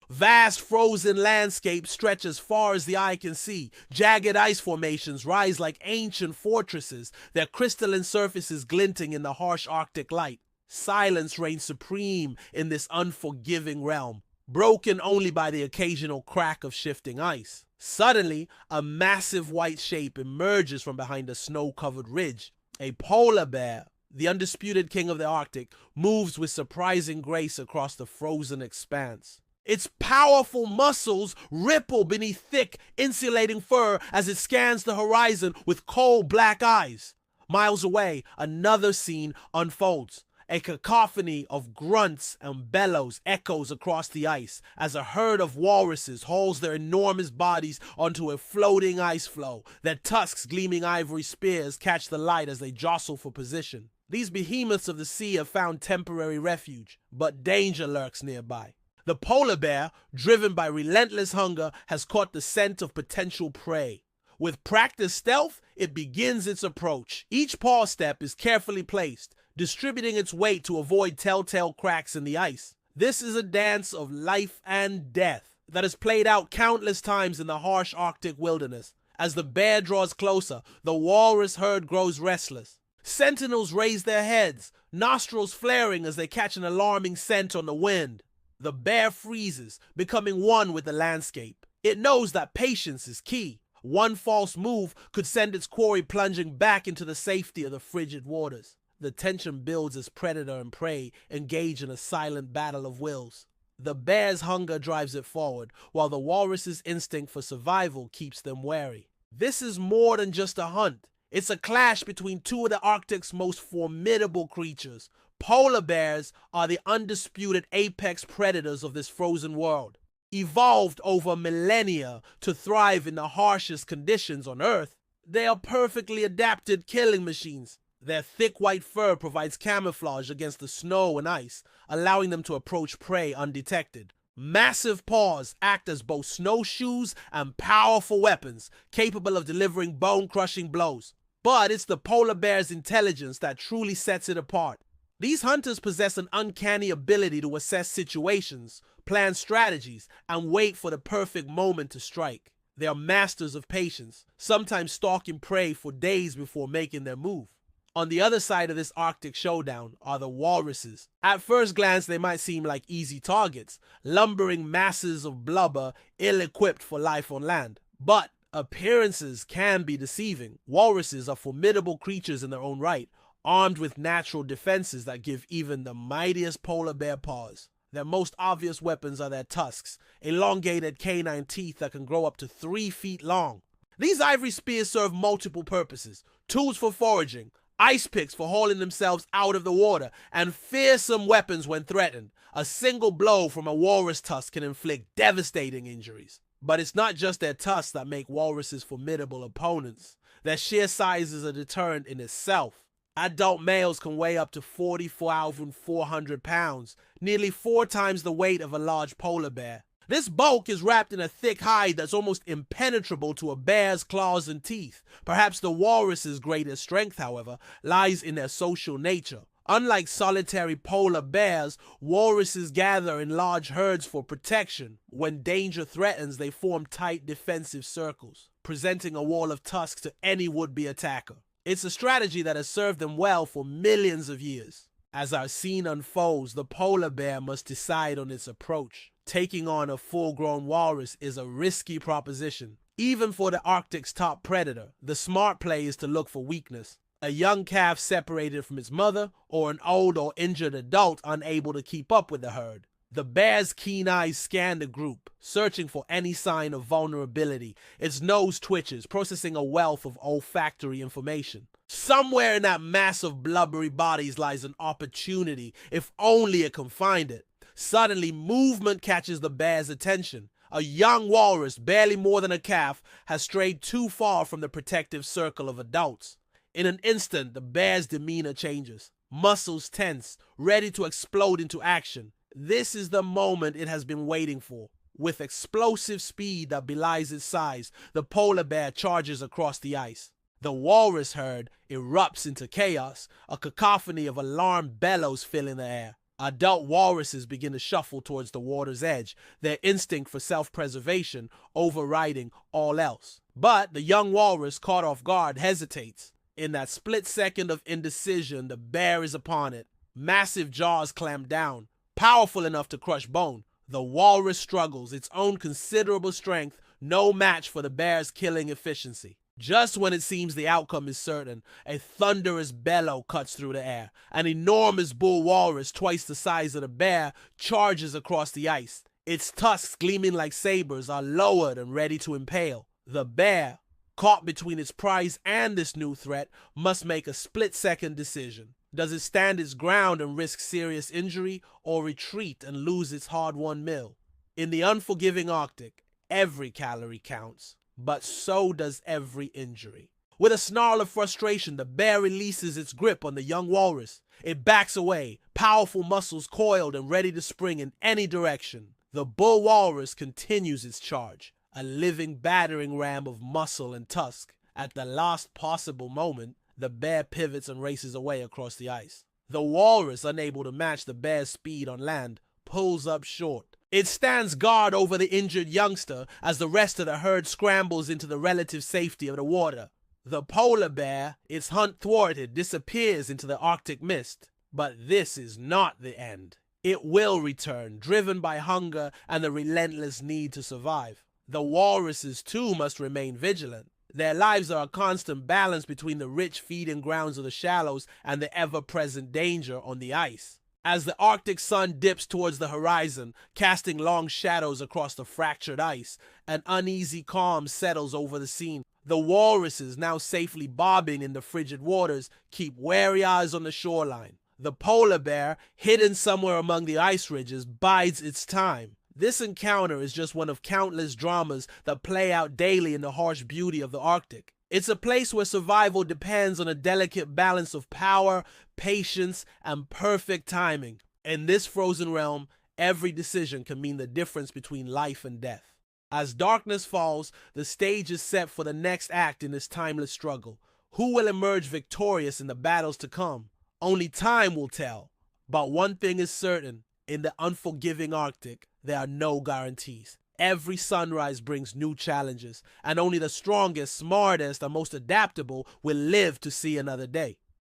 Vast frozen landscapes stretch as far as the eye can see. Jagged ice formations rise like ancient fortresses, their crystalline surfaces glinting in the harsh Arctic light. Silence reigns supreme in this unforgiving realm, broken only by the occasional crack of shifting ice. Suddenly, a massive white shape emerges from behind a snow-covered ridge. A polar bear, the undisputed king of the Arctic, moves with surprising grace across the frozen expanse. Its powerful muscles ripple beneath thick, insulating fur as it scans the horizon with cold black eyes. Miles away, another scene unfolds. A cacophony of grunts and bellows echoes across the ice as a herd of walruses hauls their enormous bodies onto a floating ice floe. Their tusks, gleaming ivory spears, catch the light as they jostle for position. These behemoths of the sea have found temporary refuge, but danger lurks nearby. The polar bear, driven by relentless hunger, has caught the scent of potential prey. With practiced stealth, it begins its approach. Each paw step is carefully placed, distributing its weight to avoid telltale cracks in the ice. This is a dance of life and death that is played out countless times in the harsh Arctic wilderness. As the bear draws closer, the walrus herd grows restless. Sentinels raise their heads, nostrils flaring as they catch an alarming scent on the wind. The bear freezes, becoming one with the landscape. It knows that patience is key. One false move could send its quarry plunging back into the safety of the frigid waters. The tension builds as predator and prey engage in a silent battle of wills. The bear's hunger drives it forward, while the walrus's instinct for survival keeps them wary. This is more than just a hunt. It's a clash between two of the Arctic's most formidable creatures. Polar bears are the undisputed apex predators of this frozen world. Evolved over millennia to thrive in the harshest conditions on Earth, they are perfectly adapted killing machines. Their thick white fur provides camouflage against the snow and ice, allowing them to approach prey undetected. Massive paws act as both snowshoes and powerful weapons, capable of delivering bone-crushing blows. But it's the polar bear's intelligence that truly sets it apart. These hunters possess an uncanny ability to assess situations, plan strategies, and wait for the perfect moment to strike. They are masters of patience, sometimes stalking prey for days before making their move. On the other side of this Arctic showdown are the walruses. At first glance, they might seem like easy targets, lumbering masses of blubber ill-equipped for life on land. But appearances can be deceiving. Walruses are formidable creatures in their own right, armed with natural defenses that give even the mightiest polar bear pause. Their most obvious weapons are their tusks, elongated canine teeth that can grow up to 3 feet long. These ivory spears serve multiple purposes: tools for foraging, ice picks for hauling themselves out of the water, and fearsome weapons when threatened. A single blow from a walrus tusk can inflict devastating injuries. But it's not just their tusks that make walruses formidable opponents. Their sheer size is a deterrent in itself. Adult males can weigh up to 44,400 pounds, nearly 4 times the weight of a large polar bear. This bulk is wrapped in a thick hide that's almost impenetrable to a bear's claws and teeth. Perhaps the walrus's greatest strength, however, lies in their social nature. Unlike solitary polar bears, walruses gather in large herds for protection. When danger threatens, they form tight defensive circles, presenting a wall of tusks to any would-be attacker. It's a strategy that has served them well for millions of years. As our scene unfolds, the polar bear must decide on its approach. Taking on a full-grown walrus is a risky proposition. Even for the Arctic's top predator, the smart play is to look for weakness. A young calf separated from its mother, or an old or injured adult unable to keep up with the herd. The bear's keen eyes scan the group, searching for any sign of vulnerability. Its nose twitches, processing a wealth of olfactory information. Somewhere in that mass of blubbery bodies lies an opportunity, if only it can find it. Suddenly, movement catches the bear's attention. A young walrus, barely more than a calf, has strayed too far from the protective circle of adults. In an instant, the bear's demeanor changes. Muscles tense, ready to explode into action. This is the moment it has been waiting for. With explosive speed that belies its size, the polar bear charges across the ice. The walrus herd erupts into chaos, a cacophony of alarmed bellows filling the air. Adult walruses begin to shuffle towards the water's edge, their instinct for self-preservation overriding all else. But the young walrus, caught off guard, hesitates. In that split second of indecision, the bear is upon it. Massive jaws clamp down, powerful enough to crush bone. The walrus struggles, its own considerable strength, no match for the bear's killing efficiency. Just when it seems the outcome is certain, a thunderous bellow cuts through the air. An enormous bull walrus, twice the size of the bear, charges across the ice. Its tusks, gleaming like sabers, are lowered and ready to impale. The bear, caught between its prize and this new threat, must make a split-second decision. Does it stand its ground and risk serious injury, or retreat and lose its hard-won meal? In the unforgiving Arctic, every calorie counts, but so does every injury. With a snarl of frustration, the bear releases its grip on the young walrus. It backs away, powerful muscles coiled and ready to spring in any direction. The bull walrus continues its charge, a living battering ram of muscle and tusk. At the last possible moment, the bear pivots and races away across the ice. The walrus, unable to match the bear's speed on land, pulls up short. It stands guard over the injured youngster as the rest of the herd scrambles into the relative safety of the water. The polar bear, its hunt thwarted, disappears into the Arctic mist. But this is not the end. It will return, driven by hunger and the relentless need to survive. The walruses too must remain vigilant. Their lives are a constant balance between the rich feeding grounds of the shallows and the ever-present danger on the ice. As the Arctic sun dips towards the horizon, casting long shadows across the fractured ice, an uneasy calm settles over the scene. The walruses, now safely bobbing in the frigid waters, keep wary eyes on the shoreline. The polar bear, hidden somewhere among the ice ridges, bides its time. This encounter is just one of countless dramas that play out daily in the harsh beauty of the Arctic. It's a place where survival depends on a delicate balance of power, patience, and perfect timing. In this frozen realm, every decision can mean the difference between life and death. As darkness falls, the stage is set for the next act in this timeless struggle. Who will emerge victorious in the battles to come? Only time will tell. But one thing is certain, in the unforgiving Arctic, there are no guarantees. Every sunrise brings new challenges, and only the strongest, smartest, and most adaptable will live to see another day.